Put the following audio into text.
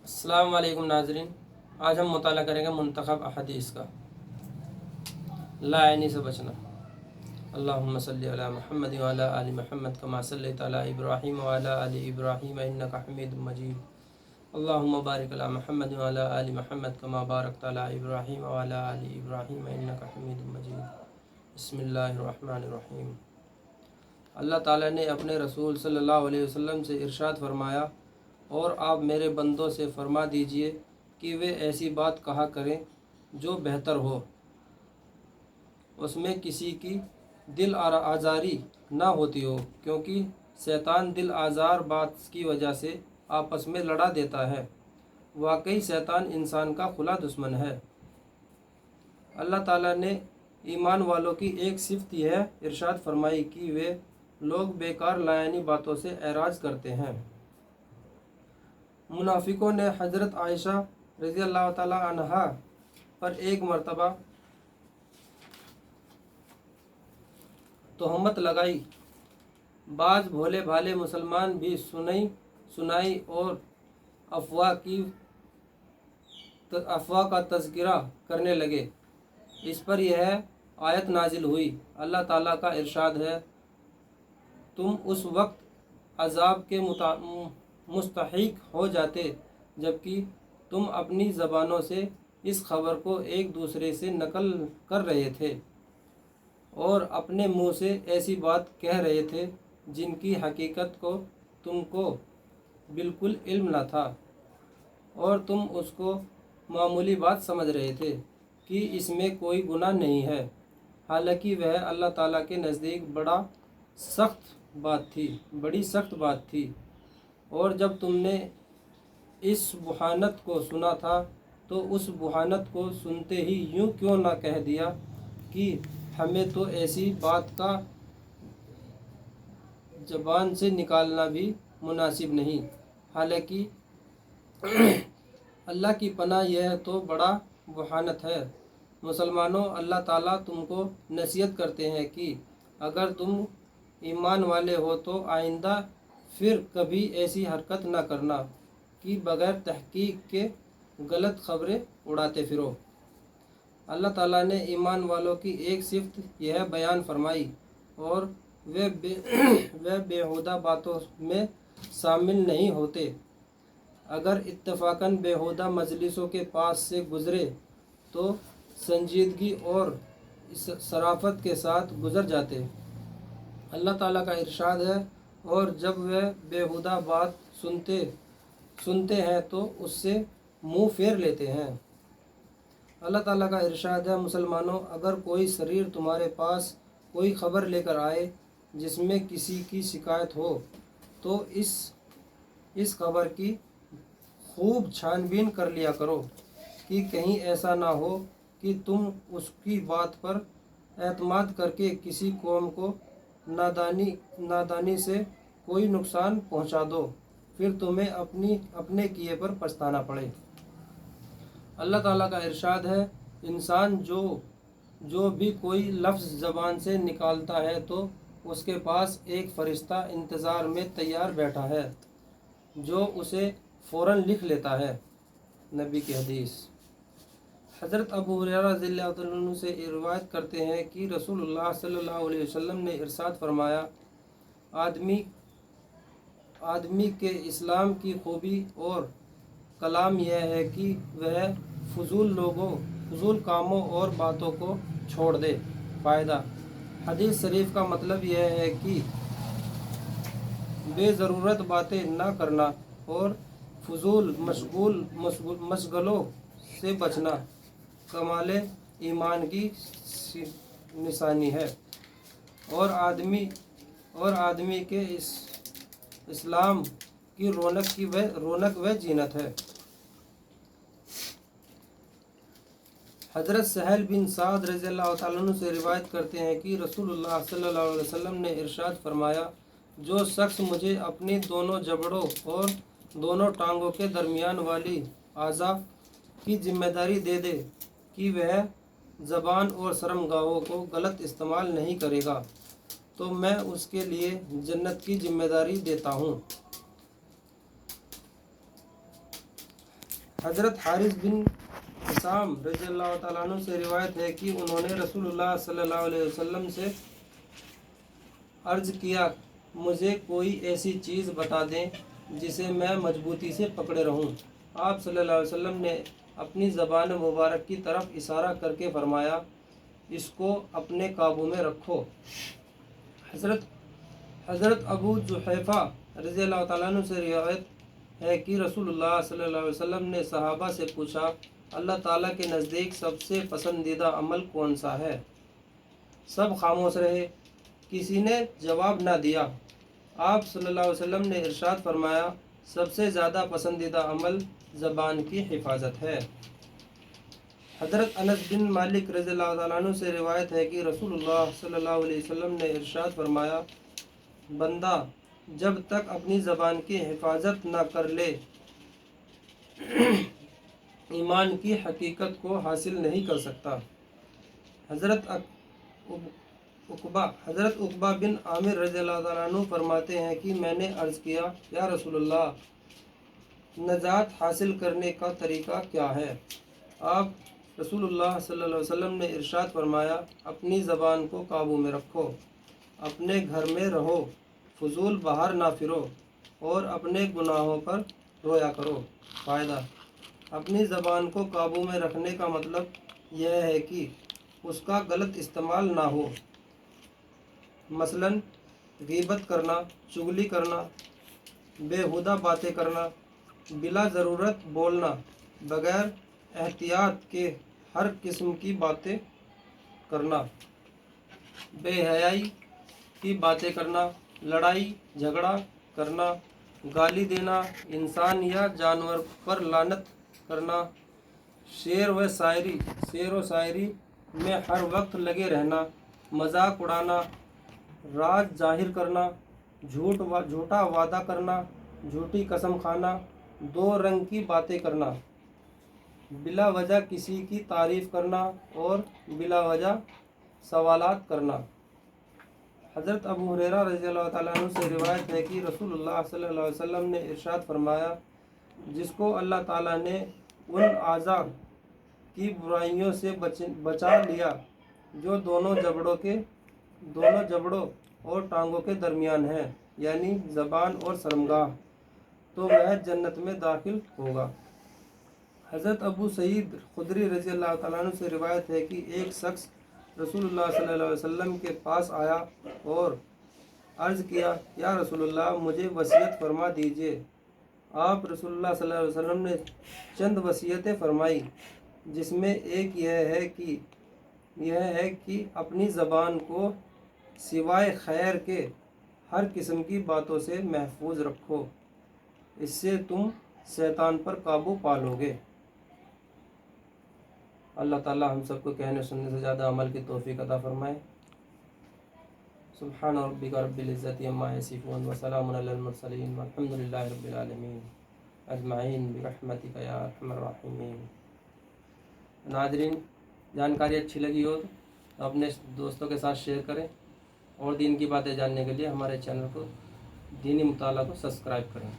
अस्सलाम वालेकुम नाज़रीन। आज हम मुताला करेंगे मुंतखब अहदीस का। लाइनी से बचना। अल्लाहुम्मा सल्ली अला मुहम्मद व अला आलि मुहम्मद कमा सल्लैता अला इब्राहीम व अला आलि इब्राहीम इन्नका हमीदुम मजीद। अल्लाहुम्मा बारिक अला मुहम्मद व अला आलि मुहम्मद कमा बारकता अला इब्राहीम व अला आलि इब्राहीम इन्नका हमीदुम मजीद। बिस्मिल्लाहिर रहमानिर रहीम। अल्लाह ताला ने अपने रसूल सल्लल्लाहु अलैहि वसल्लम से इरशाद फरमाया, और आप मेरे बंदों से फरमा दीजिए कि वे ऐसी बात कहा करें जो बेहतर हो, उसमें किसी की दिल आज़ारी ना होती हो, क्योंकि शैतान दिल आज़ार बात की वजह से आपस में लड़ा देता है। वाकई शैतान इंसान का खुला दुश्मन है। अल्लाह ताला ने ईमान वालों की एक सिफ़त यह इरशाद फरमाई कि वे लोग बेकार लायानी बातों से एराज करते हैं। मुनाफिकों ने हज़रत आयशा रज़ी अल्लाह ताला अन्हा पर एक मरतबा तोहमत लगाई। बाज़ भोले भाले मुसलमान भी सुनाई और अफवाह का तज़किरा करने लगे। इस पर यह आयत नाजिल हुई। अल्लाह ताला का इरशाद है, तुम उस वक्त अज़ाब के मुस्तहिक हो जाते जबकि तुम अपनी ज़बानों से इस खबर को एक दूसरे से नकल कर रहे थे और अपने मुंह से ऐसी बात कह रहे थे जिनकी हकीकत को तुमको बिल्कुल इल्म न था, और तुम उसको मामूली बात समझ रहे थे कि इसमें कोई गुनाह नहीं है, हालांकि वह अल्लाह ताला के नज़दीक बड़ी सख्त बात थी। और जब तुमने इस बुहानत को सुना था तो उस बुहानत को सुनते ही यूं क्यों ना कह दिया कि हमें तो ऐसी बात का ज़बान से निकालना भी मुनासिब नहीं। हालांकि अल्लाह की पनाह, यह तो बड़ा बुहानत है। मुसलमानों, अल्लाह ताला तुमको नसीहत करते हैं कि अगर तुम ईमान वाले हो तो आइंदा फिर कभी ऐसी हरकत न करना कि बग़ैर तहकीक के गलत खबरें उड़ाते फिरो। अल्लाह ताला ने ईमान वालों की एक सिफ़त यह बयान फरमाई, और वे बेहुदा बातों में शामिल नहीं होते। अगर इत्तफ़ाक़न बेहुदा मजलिसों के पास से गुज़रे तो संजीदगी और शराफत के साथ गुज़र जाते। अल्लाह ताला का इरशाद है, और जब वे बेहुदा बात सुनते हैं तो उससे मुंह फेर लेते हैं। अल्लाह ताला का इरशाद है, मुसलमानों, अगर कोई शरीर तुम्हारे पास कोई ख़बर लेकर आए जिसमें किसी की शिकायत हो तो इस खबर की खूब छानबीन कर लिया करो कि कहीं ऐसा ना हो कि तुम उसकी बात पर एतमाद करके किसी कौम को नादानी से कोई नुकसान पहुंचा दो, फिर तुम्हें अपने किए पर पछताना पड़े। अल्लाह ताला का इरशाद है, इंसान जो भी कोई लफ्ज़ ज़बान से निकालता है तो उसके पास एक फ़रिश्ता इंतज़ार में तैयार बैठा है जो उसे फ़ौरन लिख लेता है। नबी की हदीस। हज़रत अबू हुरैरा रज़ियल्लाहु अन्हु से रिवायत करते हैं कि रसूलुल्लाह सल्लल्लाहु अलैहि वसल्लम ने इरशाद फरमाया, आदमी के इस्लाम की खूबी और कलाम यह है कि वह फजूल कामों और बातों को छोड़ दे। फ़ायदा। हदीस शरीफ का मतलब यह है कि बेज़रूरत बातें ना करना और फजूल मशगलों से बचना कमाले ईमान की निशानी है, और आदमी के इस्लाम की रौनक व जीनत है। हज़रत सहल बिन साद रज़ियल्लाहु ताला अन्हु से रिवायत करते हैं कि रसूलुल्लाह सल्लल्लाहु अलैहि वसल्लम ने इरशाद फरमाया, जो शख्स मुझे अपनी दोनों जबड़ों और दोनों टांगों के दरमियान वाली आज़ा की जिम्मेदारी दे दे कि वह ज़बान और शर्मगाहों को गलत इस्तेमाल नहीं करेगा, तो मैं उसके लिए जन्नत की जिम्मेदारी देता हूँ। حضرت حارث بن حسام رضی اللہ تعالیٰ عنہ سے روایت ہے کہ انہوں نے رسول اللہ صلی اللہ علیہ وسلم سے عرض کیا، مجھے کوئی ایسی چیز بتا دیں جسے میں مضبوطی سے پکڑے رہوں۔ آپ صلی اللہ علیہ وسلم نے اپنی زبان مبارک کی طرف اشارہ کر کے فرمایا، اس کو اپنے قابو میں رکھو۔ حضرت ابو جحیفہ رضی اللہ تعالیٰ عنہ سے روایت ہے کہ رسول اللہ صلی اللہ علیہ وسلم نے صحابہ سے پوچھا، اللہ تعالیٰ کے نزدیک سب سے پسندیدہ عمل کون سا ہے؟ سب خاموش رہے، کسی نے جواب نہ دیا۔ آپ صلی اللہ علیہ وسلم نے ارشاد فرمایا، سب سے زیادہ پسندیدہ عمل زبان کی حفاظت ہے۔ حضرت انس بن مالک رضی اللہ تعالیٰ عنہ سے روایت ہے کہ رسول اللہ صلی اللہ علیہ وسلم نے ارشاد فرمایا، بندہ جب تک اپنی زبان کی حفاظت نہ کر لے ایمان کی حقیقت کو حاصل نہیں کر سکتا۔ حضرت عقبہ بن عامر رضی اللہ تعالیٰ عنہ فرماتے ہیں کہ میں نے عرض کیا، یا رسول اللہ، نجات حاصل کرنے کا طریقہ کیا ہے؟ آپ رسول اللہ صلی اللہ علیہ وسلم نے ارشاد فرمایا، اپنی زبان کو قابو میں رکھو، اپنے گھر میں رہو، فضول باہر نہ پھرو، اور اپنے گناہوں پر رویا کرو۔ فائدہ: اپنی زبان کو قابو میں رکھنے کا مطلب یہ ہے کہ اس کا غلط استعمال نہ ہو، مثلاً غیبت کرنا، چغلی کرنا، بیہودہ باتیں کرنا، بلا ضرورت بولنا، بغیر احتیاط کے ہر قسم کی باتیں کرنا، بے حیائی کی باتیں کرنا، لڑائی جھگڑا کرنا، گالی دینا، انسان یا جانور پر لعنت کرنا، شعر و شاعری میں ہر وقت لگے رہنا، مذاق اڑانا، راز ظاہر کرنا، جھوٹا وعدہ کرنا، جھوٹی قسم کھانا، دو رنگ کی باتیں کرنا، بلا وجہ کسی کی تعریف کرنا اور بلا وجہ سوالات کرنا۔ حضرت ابو ہریرہ رضی اللہ تعالیٰ عنہ سے روایت ہے کہ رسول اللہ صلی اللہ علیہ وسلم نے ارشاد فرمایا، جس کو اللہ تعالیٰ نے ان اعضاء کی برائیوں سے بچا لیا جو دونوں جبڑوں اور ٹانگوں کے درمیان ہے، یعنی زبان اور شرمگاہ، تو وہ جنت میں داخل ہوگا۔ حضرت ابو سعید خدری رضی اللہ تعالیٰ عنہ سے روایت ہے کہ ایک شخص رسول اللہ صلی اللہ علیہ وسلم کے پاس آیا اور عرض کیا، یا رسول اللہ، مجھے وصیت فرما دیجیے۔ آپ رسول اللہ صلی اللہ علیہ وسلم نے چند وصیتیں فرمائی، جس میں ایک یہ ہے کہ اپنی زبان کو سوائے خیر کے ہر قسم کی باتوں سے محفوظ رکھو، اس سے تم شیطان پر قابو پا لو گے۔ اللہ تعالی ہم سب کو کہنے سننے سے زیادہ عمل کی توفیق عطا فرمائے۔ سبحان ربک رب العزت عما یصفون وسلام علی المرسلین والحمد للہ رب العالمین اجمعین برحمتک یا ارحم الراحمین۔ ناظرین، جانکاری اچھی لگی ہو تو اپنے دوستوں کے ساتھ شیئر کریں، اور دین کی باتیں جاننے کے لیے ہمارے چینل کو دینی مطالعہ کو سبسکرائب کریں۔